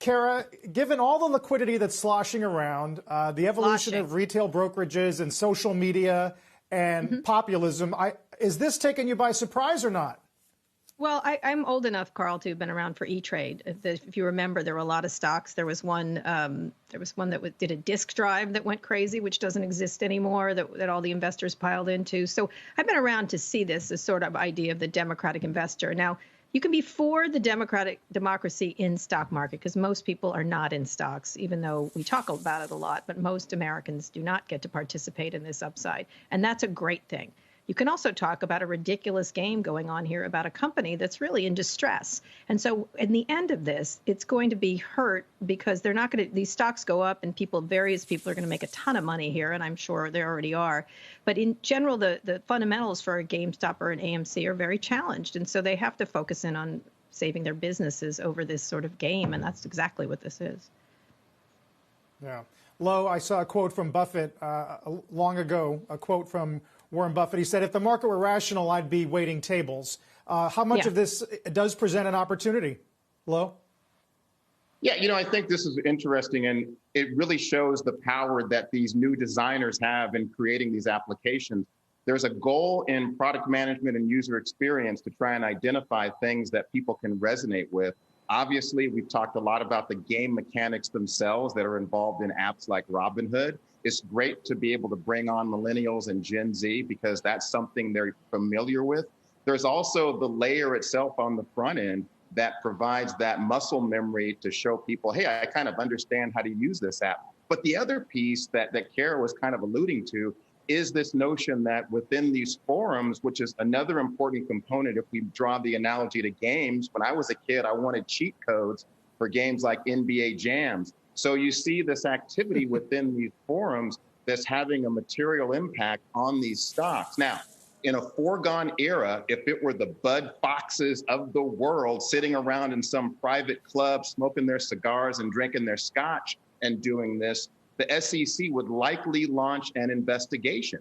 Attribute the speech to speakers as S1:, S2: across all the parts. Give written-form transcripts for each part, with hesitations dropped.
S1: Kara, given all the liquidity that's sloshing around, the evolution of retail brokerages and social media and populism, is this taking you by surprise or not?
S2: Well, I'm old enough, Carl, to have been around for E-Trade. If you remember, there were a lot of stocks. There was one that did a disk drive that went crazy, which doesn't exist anymore, that all the investors piled into. So I've been around to see this sort of idea of the democratic investor. Now, you can be for the democracy in stock market because most people are not in stocks, even though we talk about it a lot. But most Americans do not get to participate in this upside. And that's a great thing. You can also talk about a ridiculous game going on here about a company that's really in distress. And so in the end of this, it's going to be hurt because they're not going to, these stocks go up and various people are going to make a ton of money here. And I'm sure they already are. But in general, the fundamentals for a GameStop or an AMC are very challenged. And so they have to focus in on saving their businesses over this sort of game. And that's exactly what this is.
S1: Yeah. Lo, I saw a quote from Buffett long ago, a quote from Warren Buffett. He said, if the market were rational, I'd be waiting tables. How much of this does present an opportunity? Lo?
S3: Yeah, I think this is interesting, and it really shows the power that these new designers have in creating these applications. There's a goal in product management and user experience to try and identify things that people can resonate with. Obviously, we've talked a lot about the game mechanics themselves that are involved in apps like Robinhood. It's great to be able to bring on millennials and Gen Z because that's something they're familiar with. There's also the layer itself on the front end that provides that muscle memory to show people, hey, I kind of understand how to use this app. But the other piece that Kara was kind of alluding to is this notion that within these forums, which is another important component, if we draw the analogy to games, when I was a kid, I wanted cheat codes for games like NBA Jams. So you see this activity within these forums that's having a material impact on these stocks. Now, in a foregone era, if it were the Bud Foxes of the world sitting around in some private club, smoking their cigars and drinking their scotch and doing this, the SEC would likely launch an investigation.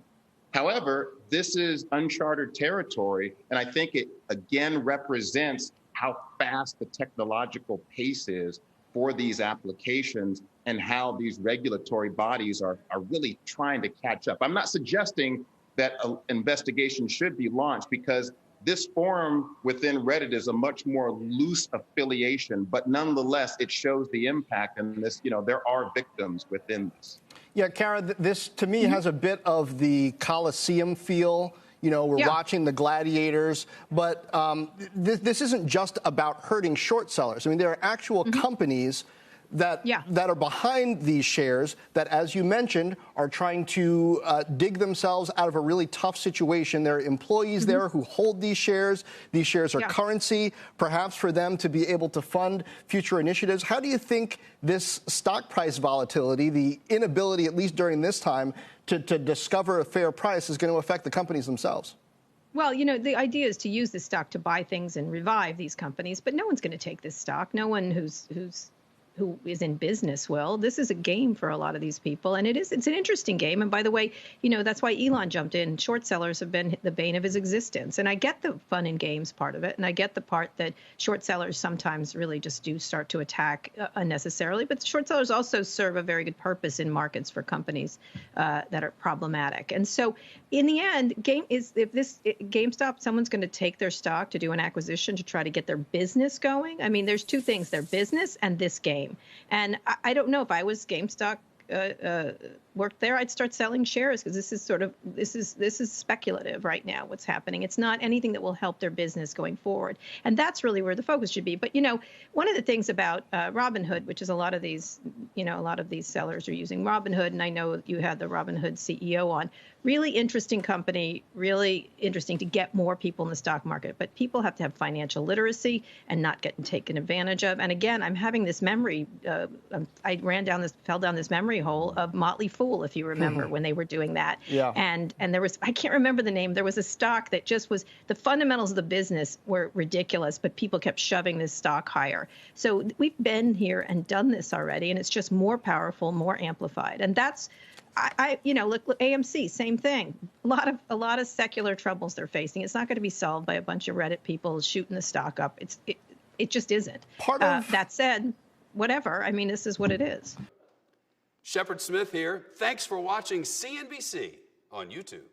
S3: However, this is uncharted territory, and I think it again represents how fast the technological pace is for these applications and how these regulatory bodies are really trying to catch up. I'm not suggesting that an investigation should be launched because this forum within Reddit is a much more loose affiliation, but nonetheless, it shows the impact and this, there are victims within this.
S4: Yeah, Kara, this to me has a bit of the Coliseum feel. We're watching the gladiators, but this isn't just about hurting short sellers. I mean, there are actual companies that are behind these shares that, as you mentioned, are trying to dig themselves out of a really tough situation. There are employees there who hold these shares. These shares are currency, perhaps for them to be able to fund future initiatives. How do you think this stock price volatility, the inability, at least during this time, to discover a fair price is going to affect the companies themselves?
S2: Well, the idea is to use this stock to buy things and revive these companies, but no one's going to take this stock. No one who is in business will. This is a game for a lot of these people, and it's an interesting game. And by the way, that's why Elon jumped in. Short sellers have been the bane of his existence. And I get the fun and games part of it, and I get the part that short sellers sometimes really just do start to attack unnecessarily. But short sellers also serve a very good purpose in markets for companies that are problematic. And so in the end, GameStop, someone's going to take their stock to do an acquisition to try to get their business going. I mean, there's two things, their business and this game. And I don't know if I was GameStop worked there, I'd start selling shares because this is speculative right now. What's happening? It's not anything that will help their business going forward, and that's really where the focus should be. But one of the things about Robinhood, which is a lot of these sellers are using Robinhood, and I know you had the Robinhood CEO on. Really interesting company, really interesting to get more people in the stock market. But people have to have financial literacy and not getting taken advantage of. And again, I'm having this memory. I fell down this memory hole of Motley Fool, if you remember, when they were doing that. Yeah. And there was, I can't remember the name. There was a stock that just was, the fundamentals of the business were ridiculous, but people kept shoving this stock higher. So we've been here and done this already, and it's just more powerful, more amplified. And that's, look, AMC, same thing. A lot of secular troubles they're facing. It's not going to be solved by a bunch of Reddit people shooting the stock up. It just isn't. That said, whatever. I mean, this is what it is.
S5: Shepard Smith here. Thanks for watching CNBC on YouTube.